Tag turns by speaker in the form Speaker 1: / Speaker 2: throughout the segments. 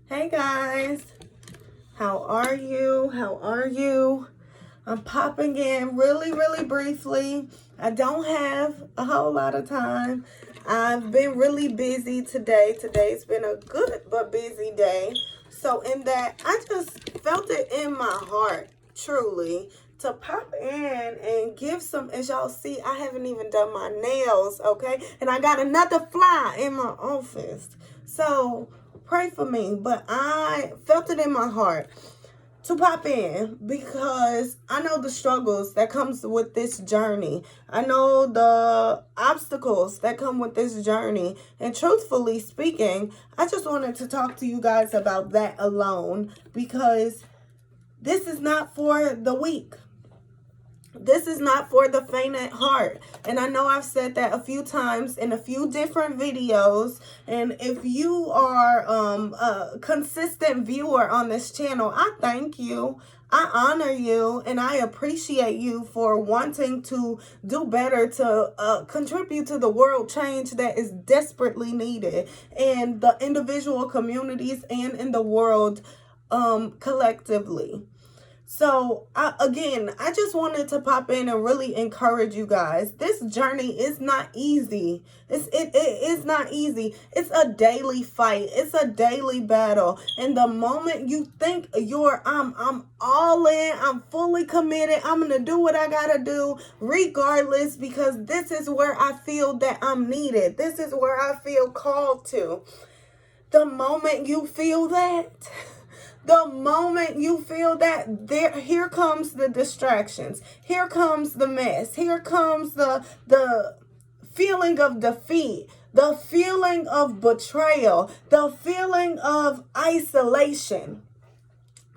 Speaker 1: Hey guys, how are you? How are you? I'm popping in really briefly. I don't have a whole lot of time. I've been really busy today. Today's been a good but busy day. So in that, I just felt it in my heart, truly, to pop in and give some, as y'all see, I haven't even done my nails, okay? And I got another fly in my office. So pray for me. But I felt it in my heart to pop in because I know the struggles that comes with this journey. I know the obstacles that come with this journey. And truthfully speaking, I just wanted to talk to you guys about that alone because this is not for the weak. This is not for the faint at heart. And I know I've said that a few times in a few different videos. And if you are a consistent viewer on this channel, I thank you. I honor you and I appreciate you for wanting to do better to contribute to the world change that is desperately needed in the individual communities and in the world collectively. So, I just wanted to pop in and really encourage you guys. This journey is not easy. It is not easy. It's a daily fight. It's a daily battle. And the moment you think I'm all in, I'm fully committed, I'm going to do what I got to do regardless because this is where I feel that I'm needed. This is where I feel called to. The moment you feel that... The moment you feel that, here comes the distractions. Here comes the mess. Here comes the feeling of defeat, the feeling of betrayal, the feeling of isolation.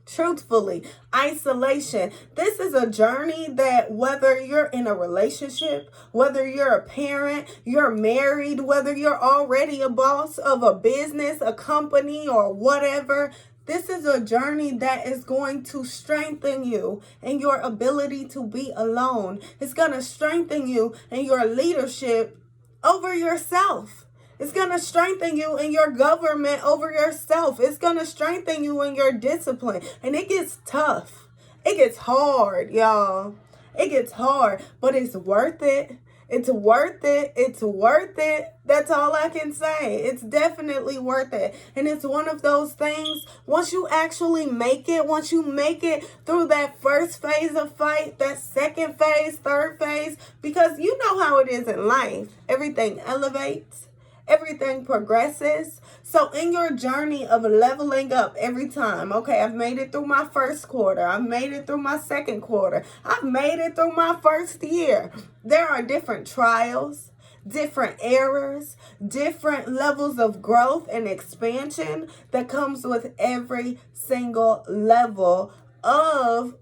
Speaker 1: Truthfully, isolation. This is a journey that whether you're in a relationship, whether you're a parent, you're married, whether you're already a boss of a business, a company, or whatever, this is a journey that is going to strengthen you in your ability to be alone. It's going to strengthen you in your leadership over yourself. It's going to strengthen you in your government over yourself. It's going to strengthen you in your discipline. And it gets tough. It gets hard, y'all. It gets hard, but it's worth it. It's worth it. It's worth it. That's all I can say. It's definitely worth it. And it's one of those things, once you actually make it, once you make it through that first phase of fight, that second phase, third phase, because you know how it is in life. Everything elevates. Everything progresses. So in your journey of leveling up every time, okay, I've made it through my first quarter. I've made it through my second quarter. I've made it through my first year. There are different trials, different errors, different levels of growth and expansion that comes with every single level of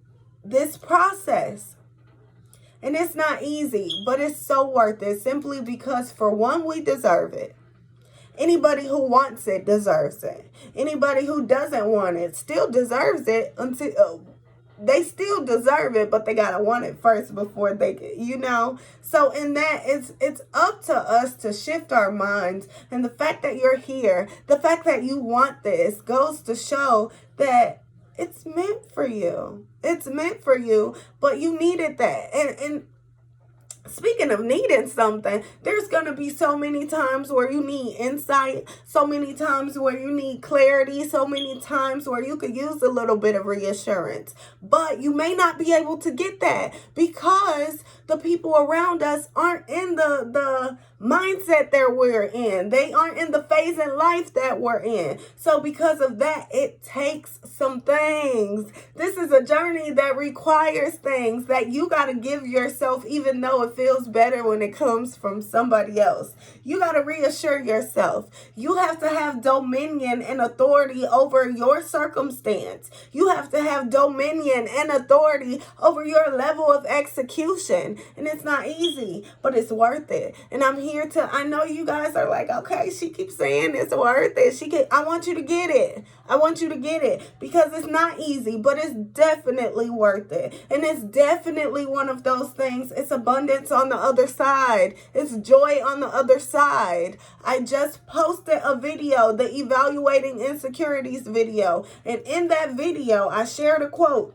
Speaker 1: this process. And it's not easy, but it's so worth it simply because, for one, we deserve it. Anybody who wants it deserves it. Anybody who doesn't want it still deserves it until they still deserve it, but they gotta want it first before they get, So in that, it's up to us to shift our minds. And the fact that you're here, the fact that you want this goes to show that it's meant for you. It's meant for you, but you needed that. And speaking of needing something, there's going to be so many times where you need insight, so many times where you need clarity, so many times where you could use a little bit of reassurance. But you may not be able to get that because the people around us aren't in the mindset that we're in. They aren't in the phase in life that we're in. So because of that, it takes some things. This is a journey that requires things that you got to give yourself, even though it feels better when it comes from somebody else. You got to reassure yourself. You have to have dominion and authority over your circumstance. You have to have dominion and authority over your level of execution. And it's not easy, but it's worth it. And I know you guys are like, okay, she keeps saying it's worth it. I want you to get it. I want you to get it because it's not easy, but it's definitely worth it. And it's definitely one of those things. It's abundance abundance on the other side. It's joy on the other side. I just posted a video, the Evaluating Insecurities video. And in that video, I shared a quote.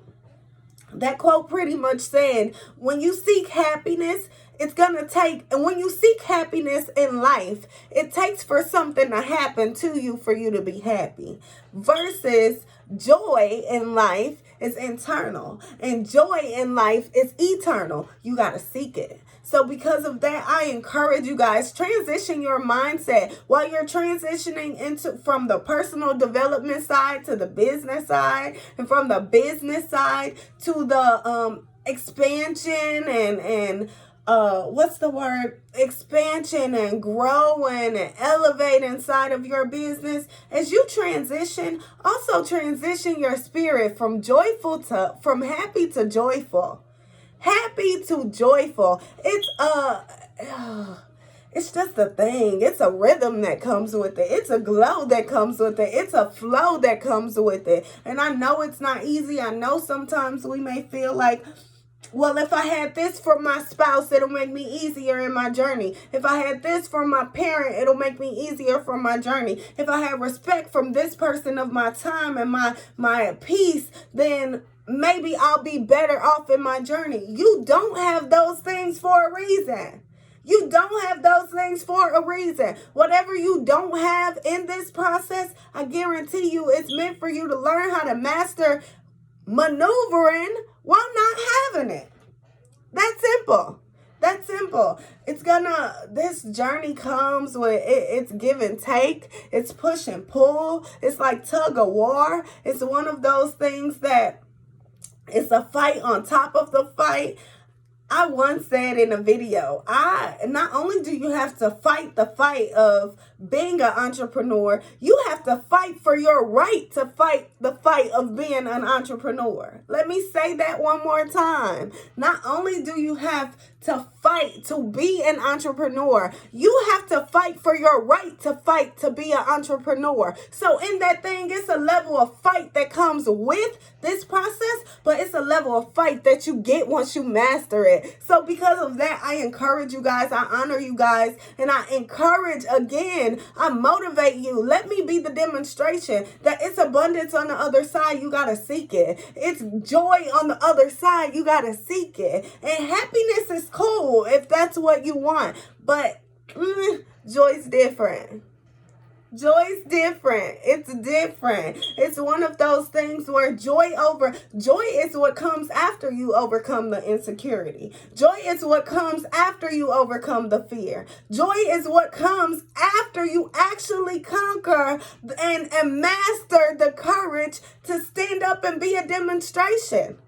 Speaker 1: That quote pretty much said, when you seek happiness, it's going to take, and when you seek happiness in life, it takes for something to happen to you for you to be happy. Versus joy in life is internal, and joy in life is eternal. You got to seek it. So because of that, I encourage you guys, transition your mindset while you're transitioning into from the personal development side to the business side, and from the business side to the expansion and what's the word? Expansion and growing and elevate inside of your business. As you transition, also transition your spirit from happy to joyful. Happy to joyful. It's just a thing. It's a rhythm that comes with it. It's a glow that comes with it. It's a flow that comes with it. And I know it's not easy. I know sometimes we may feel like, well, if I had this for my spouse, it'll make me easier in my journey. If I had this for my parent, it'll make me easier for my journey. If I had respect from this person of my time and my peace, then maybe I'll be better off in my journey. You don't have those things for a reason. You don't have those things for a reason. Whatever you don't have in this process, I guarantee you it's meant for you to learn how to master maneuvering while not having it. That's simple. That's simple. This journey comes with it's give and take. It's push and pull. It's like tug of war. It's one of those things that it's a fight on top of the fight. I once said in a video, not only do you have to fight the fight of being an entrepreneur, you have to fight for your right to fight the fight of being an entrepreneur. Let me say that one more time. Not only do you have to fight to be an entrepreneur, you have to fight for your right to fight to be an entrepreneur. So in that thing, it's a level of fight that comes with this process, but it's a level of fight that you get once you master it. So because of that, I encourage you guys, I honor you guys, and I encourage again, I motivate you. Let me be the demonstration that it's abundance on the other side. You got to seek it. It's joy on the other side. You got to seek it. And happiness is cool if that's what you want, but joy's different. Joy's different. It's different. It's one of those things where joy is what comes after you overcome the insecurity. Joy is what comes after you overcome the fear. Joy is what comes after you actually conquer and master the courage to stand up and be a demonstration.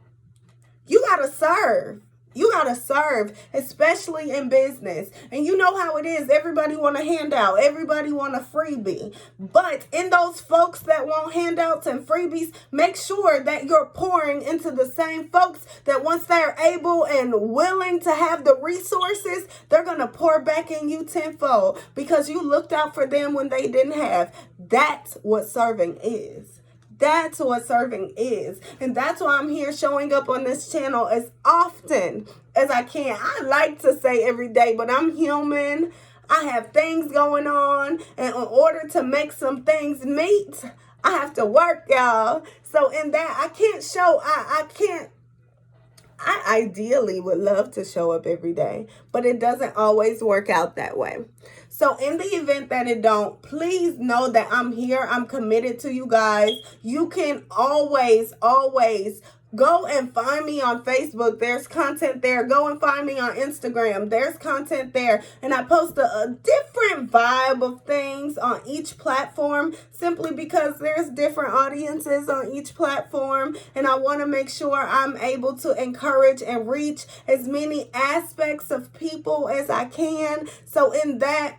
Speaker 1: You got to serve. You got to serve, especially in business. And you know how it is. Everybody want a handout. Everybody want a freebie. But in those folks that want handouts and freebies, make sure that you're pouring into the same folks that once they're able and willing to have the resources, they're going to pour back in you tenfold because you looked out for them when they didn't have. That's what serving is. That's what serving is. And that's why I'm here showing up on this channel as often as I can. I like to say every day, but I'm human. I have things going on. And in order to make some things meet, I have to work, y'all. So in that, I ideally would love to show up every day, but it doesn't always work out that way. So in the event that it don't, please know that I'm here. I'm committed to you guys. You can always go and find me on Facebook. There's content there. Go and find me on Instagram. There's content there. And I post a different vibe of things on each platform simply because there's different audiences on each platform. And I want to make sure I'm able to encourage and reach as many aspects of people as I can. So in that,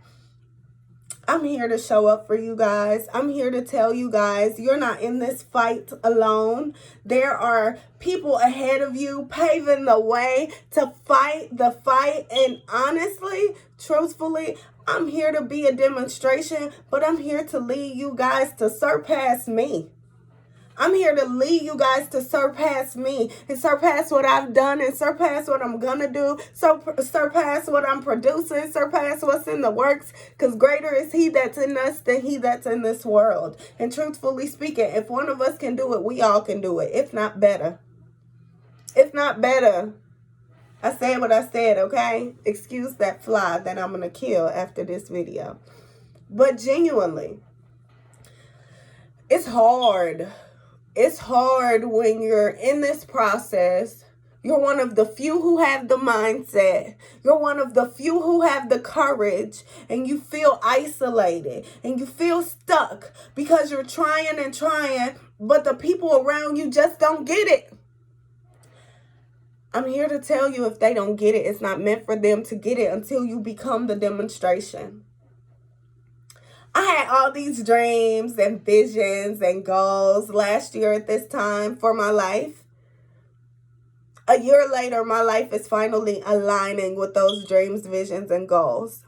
Speaker 1: I'm here to show up for you guys. I'm here to tell you guys you're not in this fight alone. There are people ahead of you paving the way to fight the fight. And honestly, truthfully, I'm here to be a demonstration, but I'm here to lead you guys to surpass me. I'm here to lead you guys to surpass me and surpass what I've done and surpass what I'm going to do, surpass what I'm producing, surpass what's in the works, because greater is he that's in us than he that's in this world. And truthfully speaking, if one of us can do it, we all can do it, if not better. If not better. I said what I said, okay? Excuse that fly that I'm going to kill after this video. But genuinely, it's hard. It's hard when you're in this process. You're one of the few who have the mindset. You're one of the few who have the courage, and you feel isolated and you feel stuck because you're trying and trying, but the people around you just don't get it. I'm here to tell you, if they don't get it, it's not meant for them to get it until you become the demonstration. I had all these dreams and visions and goals last year at this time for my life. A year later, my life is finally aligning with those dreams, visions, and goals.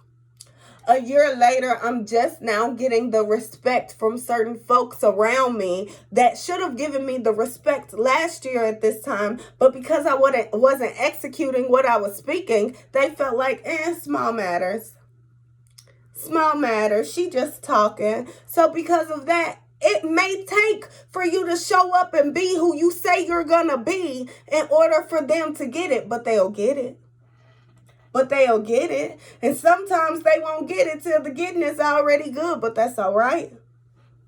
Speaker 1: A year later, I'm just now getting the respect from certain folks around me that should have given me the respect last year at this time. But because I wasn't executing what I was speaking, they felt like, small matters. Small matters. She just talking. So because of that, it may take for you to show up and be who you say you're going to be in order for them to get it. But they'll get it. But they'll get it. And sometimes they won't get it till the getting is already good. But that's all right.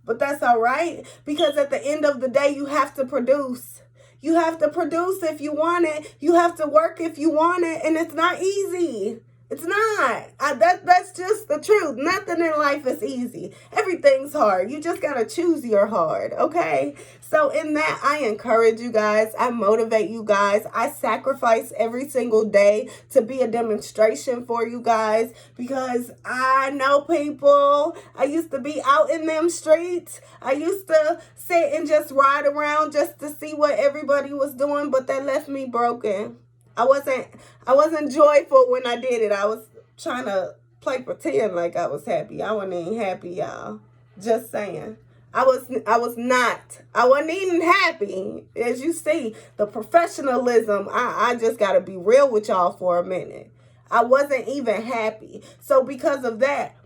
Speaker 1: But that's all right. Because at the end of the day, you have to produce. You have to produce if you want it. You have to work if you want it. And it's not easy. It's not. That's just the truth. Nothing in life is easy. Everything's hard. You just got to choose your hard, okay? So in that, I encourage you guys. I motivate you guys. I sacrifice every single day to be a demonstration for you guys, because I know people. I used to be out in them streets. I used to sit and just ride around just to see what everybody was doing, but that left me broken. I wasn't joyful when I did it. I was trying to pretend like I was happy. I wasn't even happy, y'all. Just saying. I wasn't even happy. As you see, the professionalism, I just got to be real with y'all for a minute. I wasn't even happy. So because of that,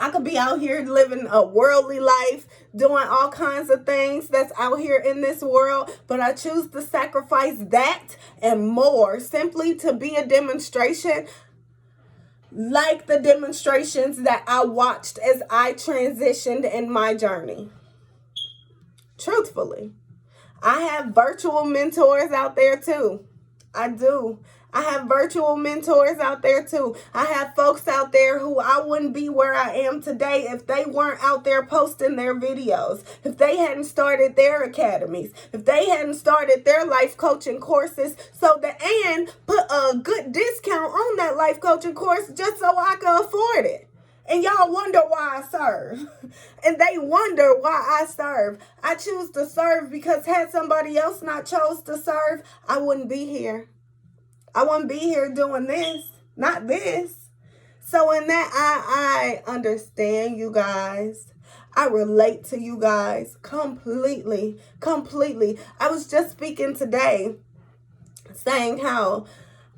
Speaker 1: I could be out here living a worldly life, doing all kinds of things that's out here in this world, but I choose to sacrifice that and more simply to be a demonstration like the demonstrations that I watched as I transitioned in my journey. Truthfully, I have virtual mentors out there too. I do. I have virtual mentors out there too. I have folks out there who I wouldn't be where I am today if they weren't out there posting their videos, if they hadn't started their academies, if they hadn't started their life coaching courses, and put a good discount on that life coaching course just so I could afford it. And y'all wonder why I serve. And they wonder why I serve. I choose to serve because had somebody else not chose to serve, I wouldn't be here. I wouldn't be here doing this, not this. So in that, I understand you guys. I relate to you guys completely. I was just speaking today saying how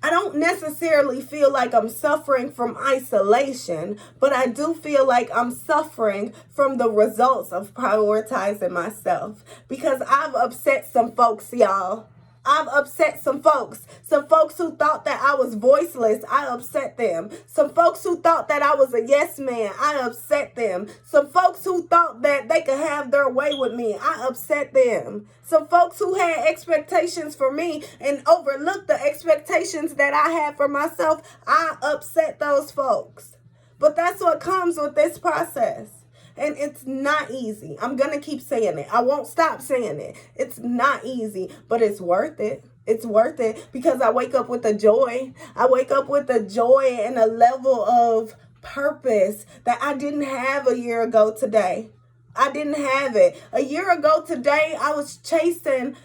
Speaker 1: I don't necessarily feel like I'm suffering from isolation, but I do feel like I'm suffering from the results of prioritizing myself, because I've upset some folks, y'all. I've upset some folks who thought that I was voiceless. I upset them. Some folks who thought that I was a yes man. I upset them. Some folks who thought that they could have their way with me. I upset them. Some folks who had expectations for me and overlooked the expectations that I had for myself. I upset those folks. But that's what comes with this process. And it's not easy. I'm going to keep saying it. I won't stop saying it. It's not easy, but it's worth it. It's worth it because I wake up with a joy. I wake up with a joy and a level of purpose that I didn't have a year ago today. I didn't have it. A year ago today, I was chasing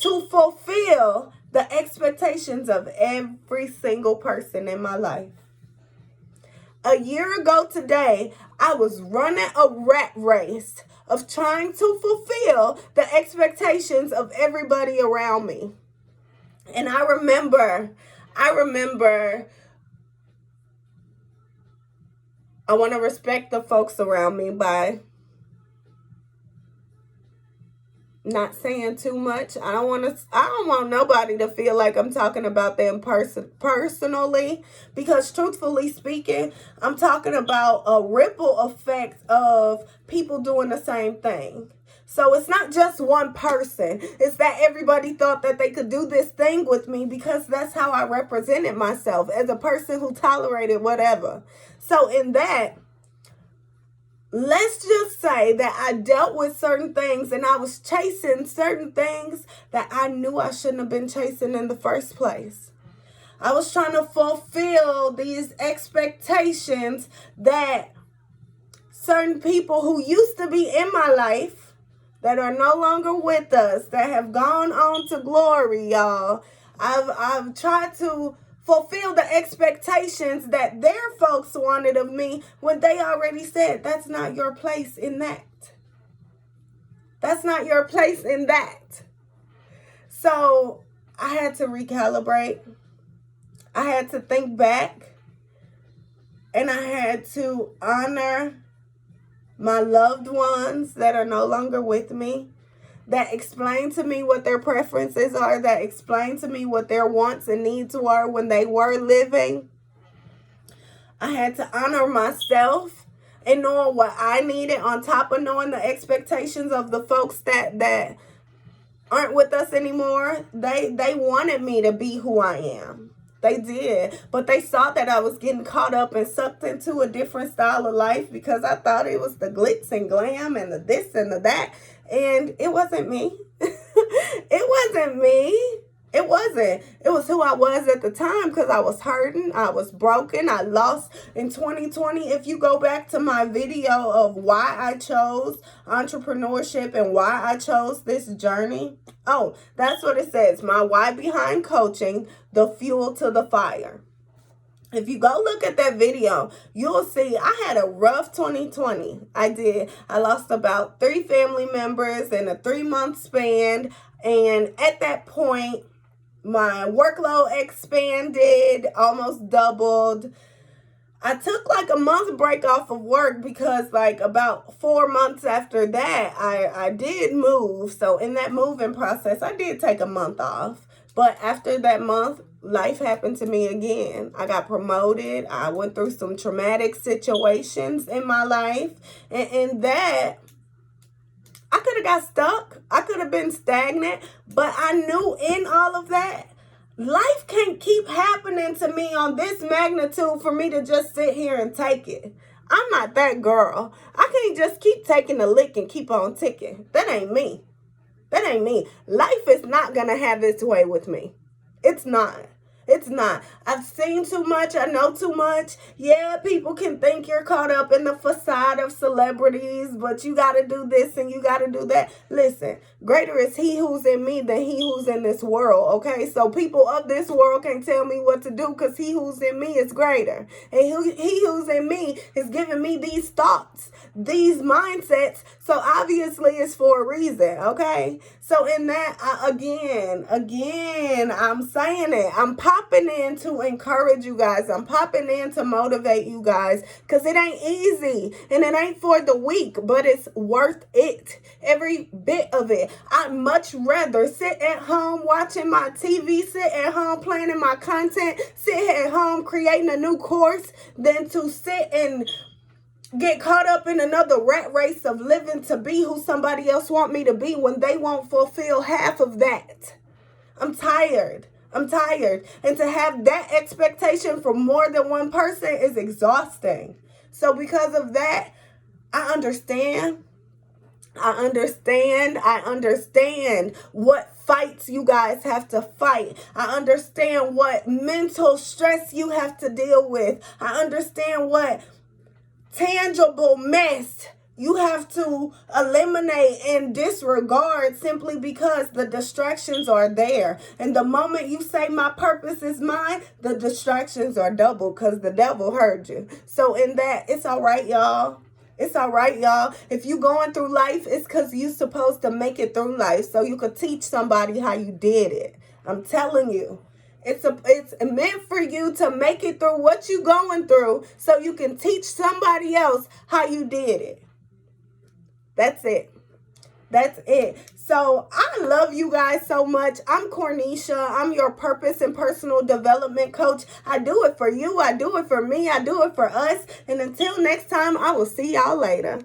Speaker 1: to fulfill the expectations of every single person in my life. A year ago today, I was running a rat race of trying to fulfill the expectations of everybody around me. And I remember, I want to respect the folks around me by not saying too much. I don't want nobody to feel like I'm talking about them personally, because truthfully speaking, I'm talking about a ripple effect of people doing the same thing. So it's not just one person. It's that everybody thought that they could do this thing with me because that's how I represented myself, as a person who tolerated whatever. So in that, let's just say that I dealt with certain things and I was chasing certain things that I knew I shouldn't have been chasing in the first place. I was trying to fulfill these expectations that certain people who used to be in my life, that are no longer with us, that have gone on to glory, y'all. I've tried to fulfill the expectations that their folks wanted of me when they already said, that's not your place in that. That's not your place in that. So I had to recalibrate. I had to think back. And I had to honor my loved ones that are no longer with me, that explain to me what their preferences are, that explain to me what their wants and needs were when they were living. I had to honor myself and knowing what I needed, on top of knowing the expectations of the folks that aren't with us anymore. They wanted me to be who I am. They did. But they saw that I was getting caught up and sucked into a different style of life because I thought it was the glitz and glam and the this and the that. And it wasn't me. It wasn't me. It wasn't. It was who I was at the time, because I was hurting. I was broken. I lost in 2020. If you go back to my video of why I chose entrepreneurship and why I chose this journey. Oh, that's what it says. My why behind coaching, the fuel to the fire. If you go look at that video, you'll see I had a rough 2020. I did. I lost about 3 family members in a 3-month span. And at that point, my workload expanded, almost doubled. I took like a month break off of work because like about 4 months after that, I did move. So in that moving process, I did take a month off. But after that month, life happened to me again. I got promoted. I went through some traumatic situations in my life. And in that, I could have got stuck. I could have been stagnant. But I knew in all of that, life can't keep happening to me on this magnitude for me to just sit here and take it. I'm not that girl. I can't just keep taking a lick and keep on ticking. That ain't me. That ain't me. Life is not going to have its way with me. It's not. It's not. I've seen too much. I know too much. Yeah, people can think you're caught up in the facade of celebrities, but you got to do this and you got to do that. Listen, greater is he who's in me than he who's in this world, okay? So people of this world can't tell me what to do, because he who's in me is greater. And he who's in me is giving me these thoughts, these mindsets. So obviously it's for a reason, okay? So in that, again, I'm saying it. I'm popping in to encourage you guys. I'm popping in to motivate you guys, because it ain't easy and it ain't for the weak, but it's worth it. Every bit of it. I'd much rather sit at home watching my TV, sit at home planning my content, sit at home creating a new course, than to sit and get caught up in another rat race of living to be who somebody else want me to be when they won't fulfill half of that. I'm tired. And to have that expectation from more than one person is exhausting. So because of that, I understand what fights you guys have to fight. I understand what mental stress you have to deal with. I understand what tangible mess You have to eliminate and disregard simply because the distractions are there. And the moment you say my purpose is mine, the distractions are double because the devil heard you. So in that, it's all right, y'all. It's all right, y'all. If you going through life, it's because you're supposed to make it through life so you could teach somebody how you did it. I'm telling you. It's meant for you to make it through what you going through so you can teach somebody else how you did it. That's it. That's it. So I love you guys so much. I'm Cornesha. I'm your purpose and personal development coach. I do it for you. I do it for me. I do it for us. And until next time, I will see y'all later.